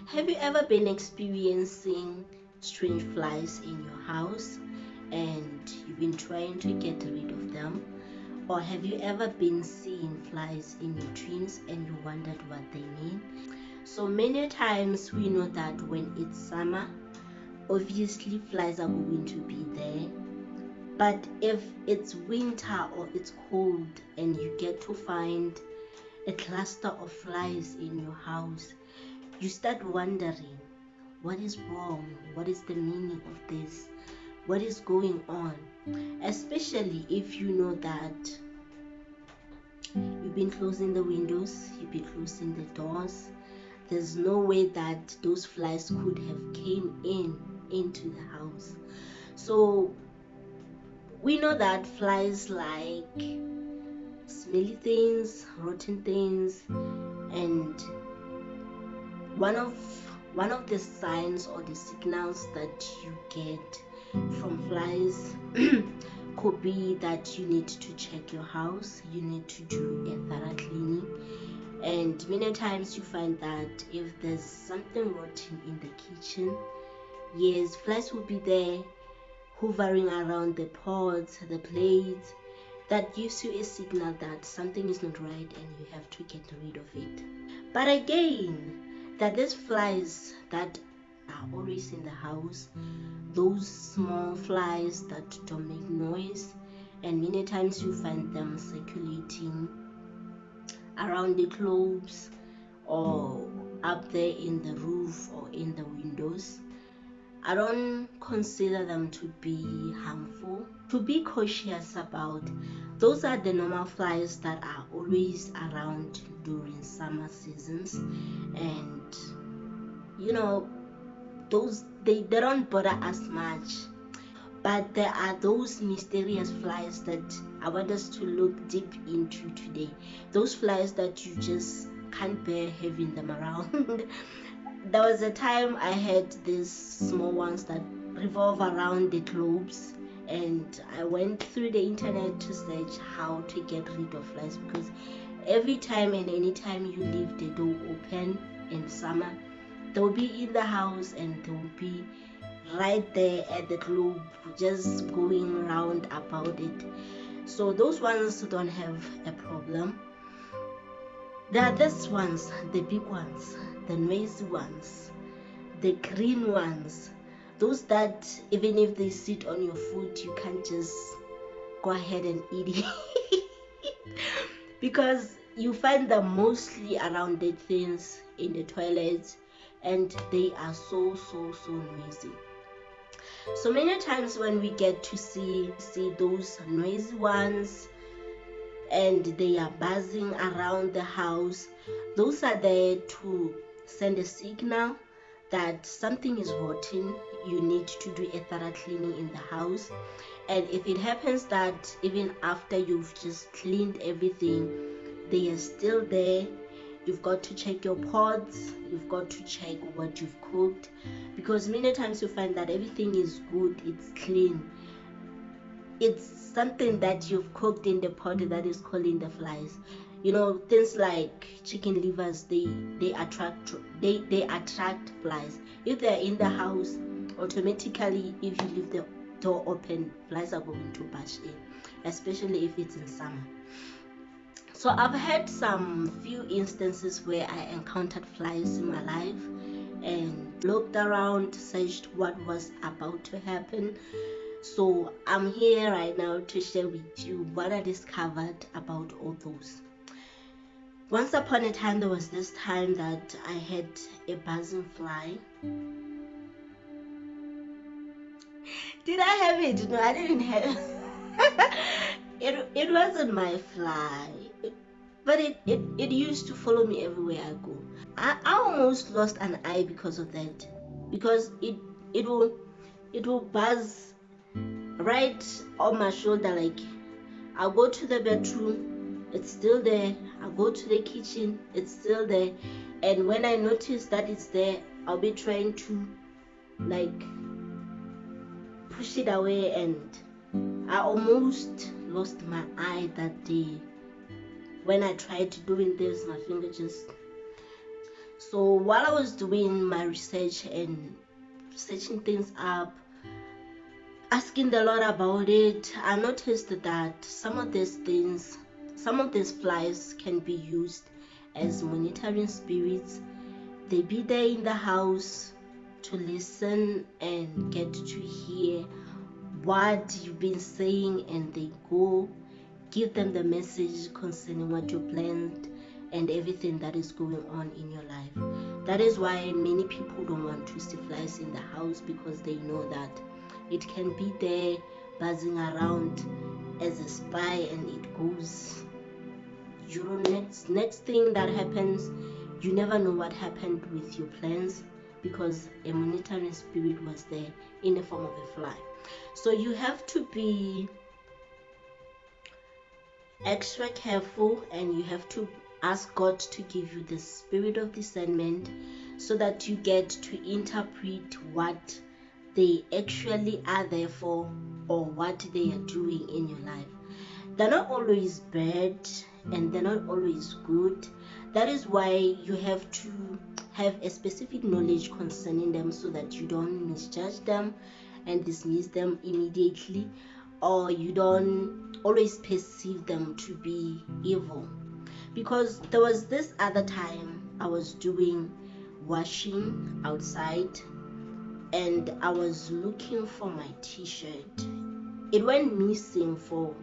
Have you ever been experiencing strange flies in your house and you've been trying to get rid of them? Or have you ever been seeing flies in your dreams and you wondered what they mean? So many times we know that when it's summer, obviously flies are going to be there. But if it's winter or it's cold and you get to find a cluster of flies in your house, you start wondering, what is wrong? What is the meaning of this? What is going on? Especially if you know that you've been closing the windows, you've been closing the doors. There's no way that those flies could have came into the house. So we know that flies like smelly things, rotten things, and one of the signs or the signals that you get from flies could be that you need to check your house, you need to do a thorough cleaning. And many times you find that if there's something rotten in the kitchen, yes, flies will be there hovering around the pots, the plates. That gives you a signal that something is not right and you have to get rid of it. But again, that these flies that are always in the house, those small flies that don't make noise, and many times you find them circulating around the globes or up there in the roof or in the windows. I don't consider them to be harmful. To be cautious about, those are the normal flies that are always around during summer seasons, and you know, those they don't bother us much. But there are those mysterious flies that I want us to look deep into today. Those flies that you just can't bear having them around. There was a time I had these small ones that revolve around the globes, and I went through the internet to search how to get rid of flies, because every time and anytime you leave the door open in summer, they will be in the house and they will be right there at the globe just going round about it. So those ones don't have a problem. There are these ones, the big ones, the noisy ones, the green ones, those that even if they sit on your foot, you can't just go ahead and eat it. Because you find them mostly around dead things in the toilets, and they are so noisy. So many times when we get to see those noisy ones and they are buzzing around the house, those are there to send a signal that something is rotten. You need to do a thorough cleaning in the house. And if it happens that even after you've just cleaned everything, they are still there, you've got to check your pots, you've got to check what you've cooked, because many times you find that everything is good, it's clean, it's something that you've cooked in the pot that is calling the flies. You know, things like chicken livers, they attract flies. If they're in the house, automatically if you leave the door open, flies are going to barge in, especially if it's in summer. So I've had some few instances where I encountered flies in my life and looked around, searched what was about to happen. So I'm here right now to share with you what I discovered about all those. Once upon a time, there was this time that I had a buzzing fly. Did I have it? No, I didn't have it wasn't my fly. But it used to follow me everywhere I go. I almost lost an eye because of that. Because it will buzz right on my shoulder. Like, I'll go to the bedroom, it's still there. I'll go to the kitchen, it's still there. And when I notice that it's there, I'll be trying to like push it away, and I almost lost my eye that day when I tried doing this. My finger just So while I was doing my research and searching things up, asking the Lord about it, I noticed that some of these flies can be used as monitoring spirits. They be there in the house to listen and get to hear what you've been saying, and they go give them the message concerning what you planned and everything that is going on in your life. That is why many people don't want to see flies in the house, because they know that it can be there buzzing around as a spy, and it goes, you know, next thing that happens, you never know what happened with your plans, because a monitoring spirit was there in the form of a fly. So you have to be extra careful, and you have to ask God to give you the spirit of discernment, so that you get to interpret what they actually are there for, or what they are doing in your life. They're not always bad, and they're not always good. That is why you have to have a specific knowledge concerning them, so that you don't misjudge them and dismiss them immediately, or you don't always perceive them to be evil. Because there was this other time I was doing washing outside, and I was looking for my t-shirt. It went missing for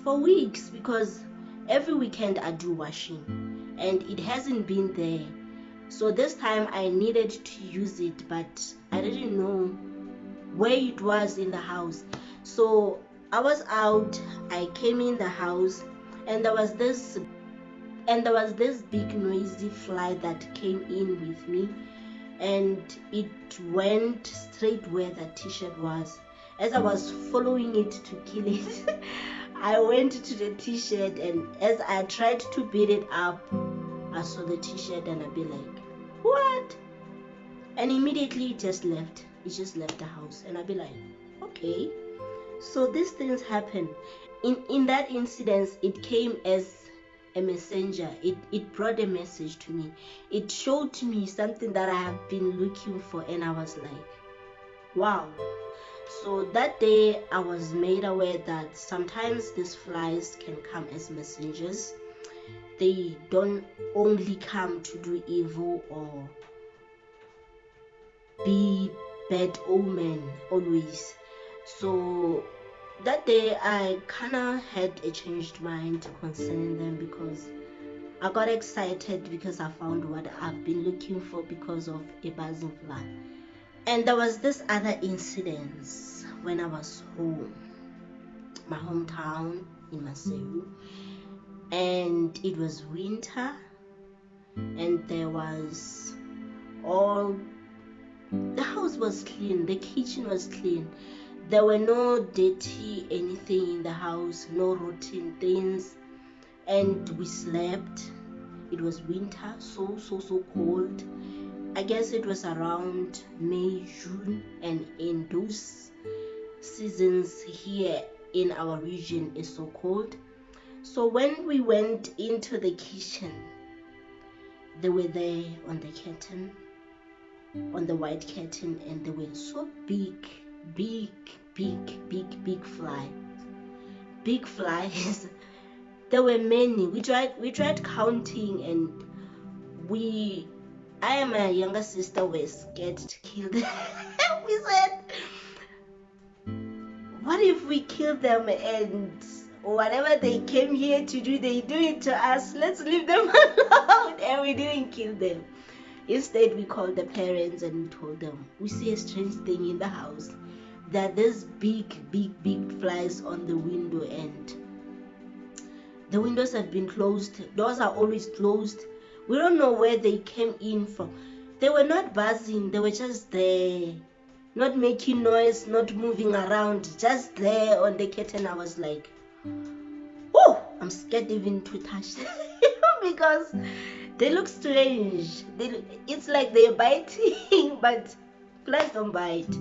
weeks, because every weekend I do washing and it hasn't been there. So this time I needed to use it, but I didn't know where it was in the house. So I was out, I came in the house, and there was this big noisy fly that came in with me, and it went straight where the t-shirt was. As I was following it to kill it, I went to the t-shirt, and as I tried to beat it up, I saw the t-shirt, and I'd be like, what? And immediately it just left the house, and I'd be like, okay. So these things happen. In that incident, it came as a messenger. It brought a message to me. It showed me something that I have been looking for, and I was like, wow. So that day I was made aware that sometimes these flies can come as messengers. They don't only come to do evil or be bad omen always. So that day I kind of had a changed mind concerning them, because I got excited because I found what I've been looking for because of a buzzing fly. And there was this other incident when I was home, my hometown in Maseru, and it was winter, and there was the house was clean, the kitchen was clean, there were no dirty anything in the house, no rotten things, and we slept. It was winter, so cold. I guess it was around May, June, and in those seasons here in our region is so cold. So when we went into the kitchen, they were there on the curtain, on the white curtain, and they were so big fly. Big flies. There were many. We tried counting, and I and my younger sister were scared to kill them. We said, what if we kill them, and whatever they came here to do, they do it to us? Let's leave them alone. And we didn't kill them. Instead, we called the parents and we told them, we see a strange thing in the house, that there's big flies on the window, and the windows have been closed, doors are always closed. We don't know where they came in from. They were not buzzing, they were just there, not making noise, not moving around, just there on the curtain. I was like, oh, I'm scared even to touch them because they look strange. It's like they're biting, but flies don't bite.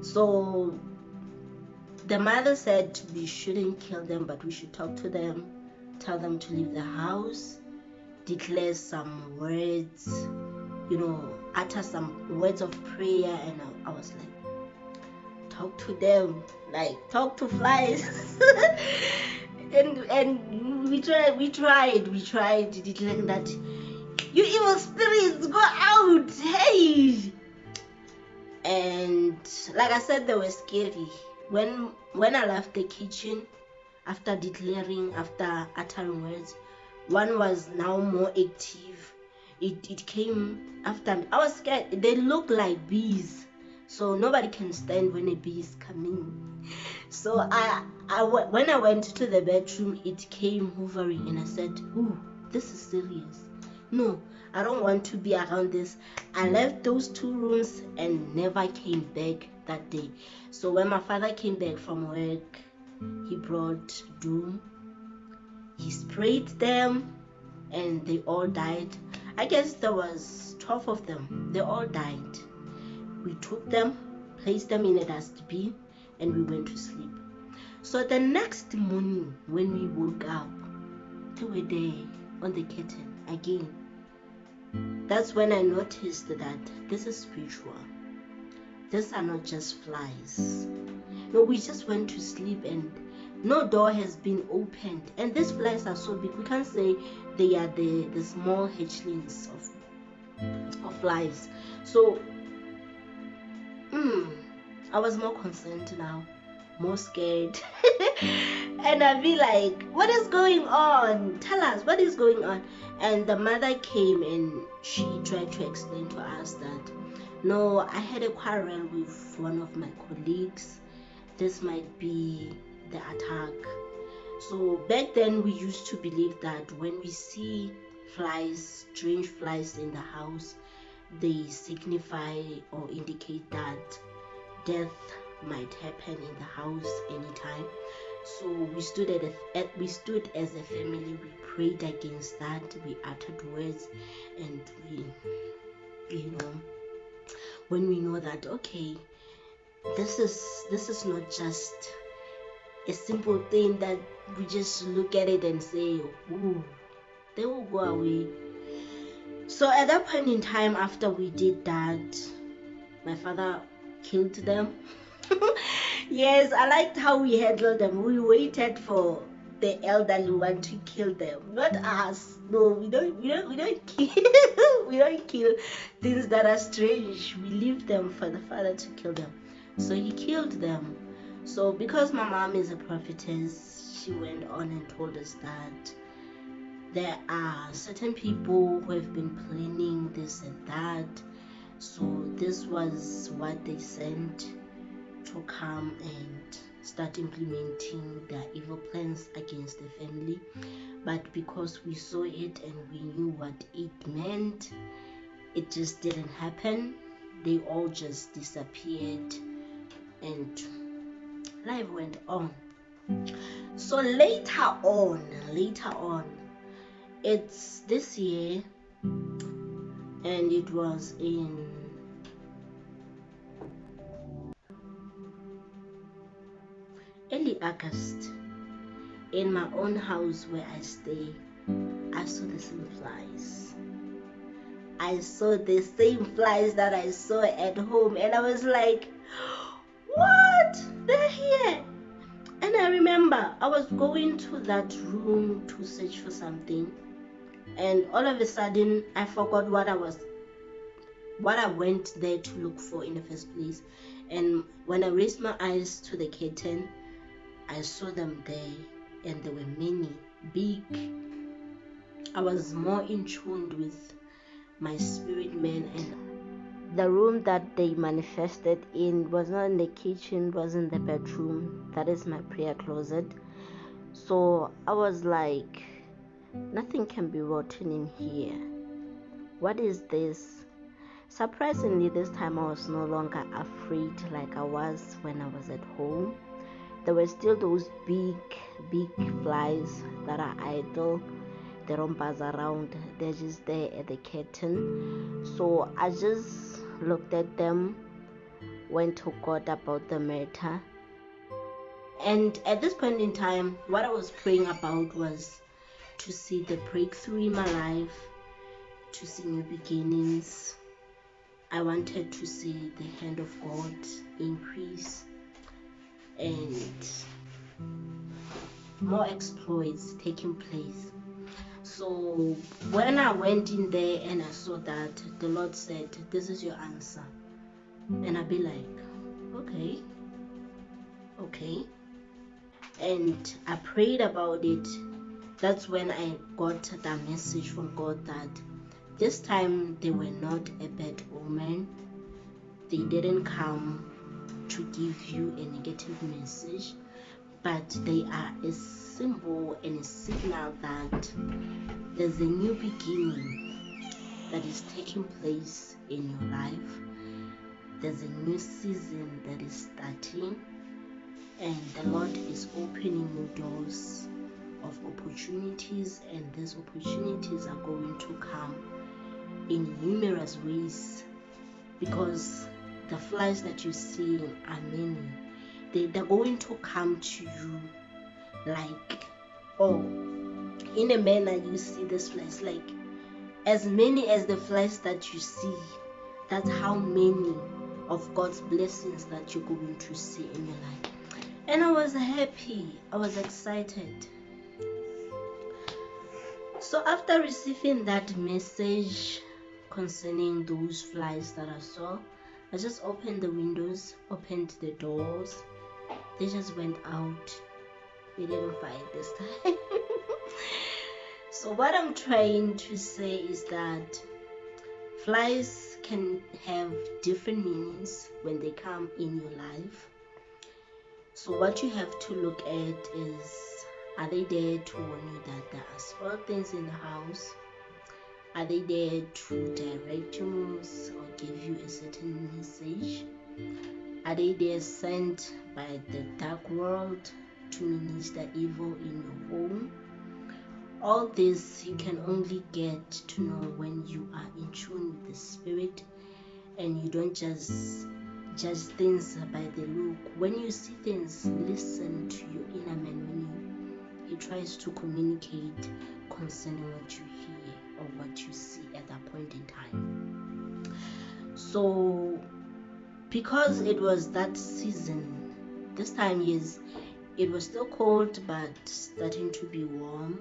So the mother said we shouldn't kill them, but we should talk to them, tell them to leave the house, declare some words, utter some words of prayer, and I was like, talk to them, like talk to flies. and we tried declaring that, you evil spirits, go out, hey. And like I said, they were scary. When I left the kitchen, after declaring, after uttering words, one was now more active. It came after me. I was scared. They look like bees, so nobody can stand when a bee is coming. So when I went to the bedroom, it came hovering, and I said, ooh, this is serious. No, I don't want to be around this. I left those 2 rooms and never came back that day. So when my father came back from work, he brought doom. He sprayed them and they all died. I guess there was 12 of them. They all died. We took them, placed them in a dustbin, and we went to sleep. So the next morning when we woke up, they were there on the curtain again. That's when I noticed that this is spiritual. These are not just flies. No, we just went to sleep and no door has been opened. And these flies are so big, we can't say they are the small hatchlings of flies. So I was more concerned now, more scared. And I'd be like, what is going on? Tell us, what is going on? And the mother came and she tried to explain to us that, no, I had a quarrel with one of my colleagues. This might be the attack. So back then we used to believe that when we see flies, strange flies in the house, they signify or indicate that death might happen in the house anytime. So we stood as a family. We prayed against that. We uttered words, and we, when we know that, okay, this is not just a simple thing that we just look at it and say, ooh, they will go away. So at that point in time, after we did that, my father killed them. Yes, I liked how we handled them. We waited for the elderly one to kill them, not us. No, we don't kill. We don't kill things that are strange. We leave them for the father to kill them. So he killed them. So because my mom is a prophetess, she went on and told us that there are certain people who have been planning this and that. So this was what they sent to come and start implementing their evil plans against the family. But because we saw it and we knew what it meant, it just didn't happen. They all just disappeared and life went on. So later on, it's this year, and it was in early August. In my own house where I stay, I saw the same flies. I saw the same flies that I saw at home, and I was like, what? They're here. And I remember I was going to that room to search for something, and all of a sudden I forgot what I went there to look for in the first place. And when I raised my eyes to the curtain, I saw them there, and there were many, big. I was more in tune with my spirit man, and the room that they manifested in was not in the kitchen, was in the bedroom. That is my prayer closet. So I was like, nothing can be rotten in here. What is this? Surprisingly, this time I was no longer afraid like I was when I was at home. There were still those big flies that are idle. They don't buzz around. They're just there at the curtain. So I just looked at them, went to God about the matter. And at this point in time, what I was praying about was to see the breakthrough in my life, to see new beginnings. I wanted to see the hand of God increase and more exploits taking place. So when I went in there and I saw that, the Lord said, "This is your answer." And I'd be like, okay. And I prayed about it. That's when I got that message from God that this time they were not a bad omen. They didn't come to give you a negative message, but they are a symbol and a signal that there's a new beginning that is taking place in your life. There's a new season that is starting, and the Lord is opening new doors of opportunities, and these opportunities are going to come in numerous ways, because the flies that you see are many. They're going to come to you like, in a manner you see this flies, like as many as the flies that you see, that's how many of God's blessings that you're going to see in your life. And I was happy, I was excited. So after receiving that message concerning those flies that I saw, I just opened the windows, opened the doors. They just went out. We didn't fight this time. So what I'm trying to say is that flies can have different meanings when they come in your life. So what you have to look at is, are they there to warn you that there are small things in the house? Are they there to direct your moves or give you a certain message? Are they there sent by the dark world to minister evil in your home? All this you can only get to know when you are in tune with the Spirit, and you don't just judge things by the look. When you see things, listen to your inner man when he tries to communicate concerning what you hear or what you see at that point in time. So because it was that season, this time, yes, it was still cold but starting to be warm.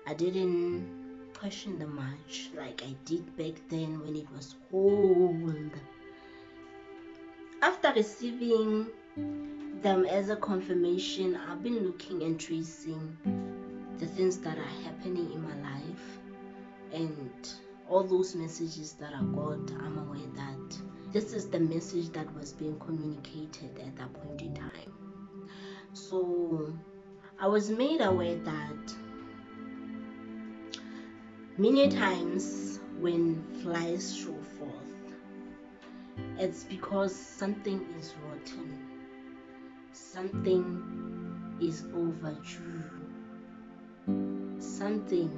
I didn't question them much like I did back then when it was cold. After receiving them as a confirmation, I've been looking and tracing the things that are happening in my life, and all those messages that I got, I'm aware that this is the message that was being communicated at that point in time. So I was made aware that many times when flies show forth, it's because something is rotten, something is overdue, something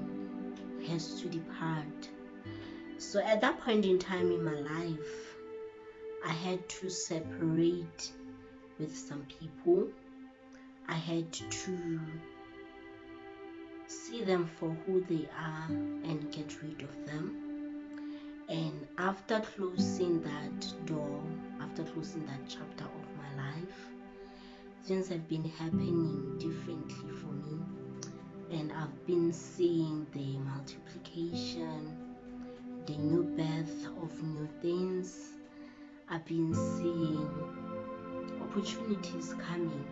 has to depart. So at that point in time in my life, I had to separate with some people. I had to see them for who they are and get rid of them. And after closing that door, after closing that chapter of my life, things have been happening differently for me, and I've been seeing the multiplication, the new birth of new things. I've been seeing opportunities coming.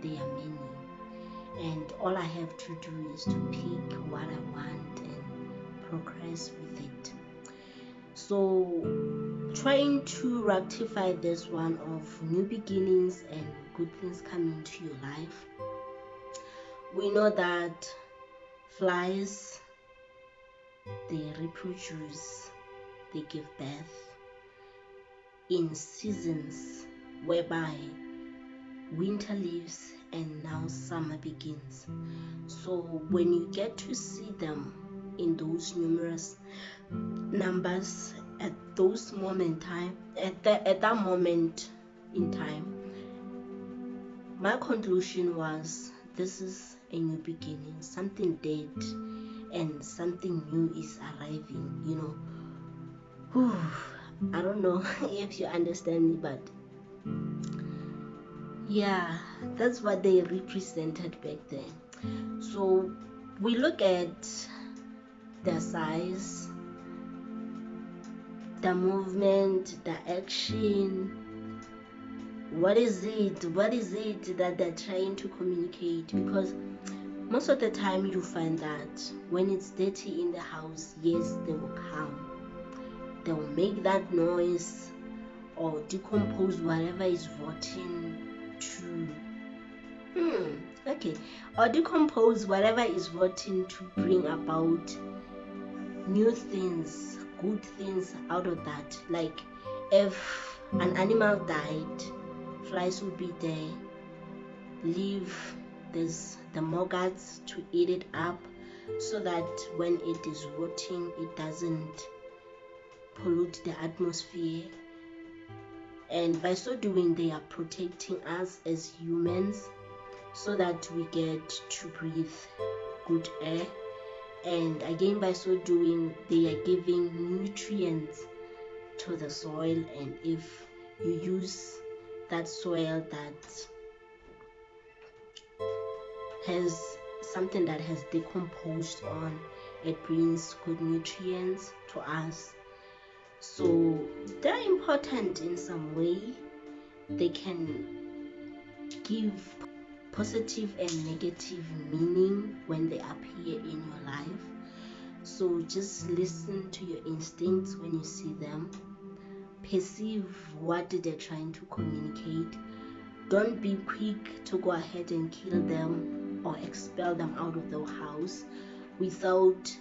They are many, and all I have to do is to pick what I want and progress with it. So trying to rectify this one of new beginnings and good things coming to your life, we know that flies, they reproduce, they give birth in seasons whereby winter leaves and now summer begins. So when you get to see them in those numerous numbers at those moment time, at that moment in time, my conclusion was, this is a new beginning, something dead and something new is arriving, you know. Whew, I don't know if you understand me, but yeah, that's what they represented back then. So we look at their size, the movement, the action. What is it? What is it that they're trying to communicate? Because most of the time you find that when it's dirty in the house, yes, they will come. They will make that noise or decompose whatever is rotting to okay, or decompose whatever is rotting to bring about new things, good things out of that. Like if an animal died, flies will be there, leave there's the maggots to eat it up, so that when it is rotting it doesn't pollute the atmosphere, and by so doing they are protecting us as humans so that we get to breathe good air, and again by so doing they are giving nutrients to the soil. And if you use that soil that has something that has decomposed on, it brings good nutrients to us. So they're important in some way. They can give positive and negative meaning when they appear in your life. So just listen to your instincts when you see them. Perceive what they're trying to communicate. Don't be quick to go ahead and kill them or expel them out of the house without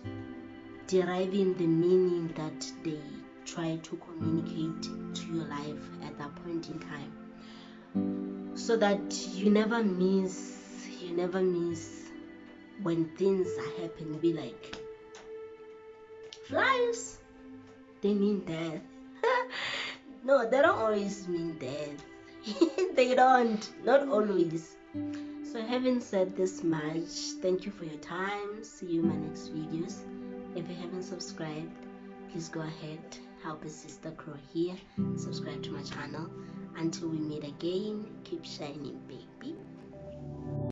deriving the meaning that they try to communicate to your life at that point in time, so that you never miss when things are happening. Be like, flies, they mean death. No, they don't always mean death. They don't, not always. So having said this much, thank you for your time. See you in my next videos. If you haven't subscribed, please go ahead, help a sister grow here, subscribe to my channel. Until we meet again, keep shining, baby.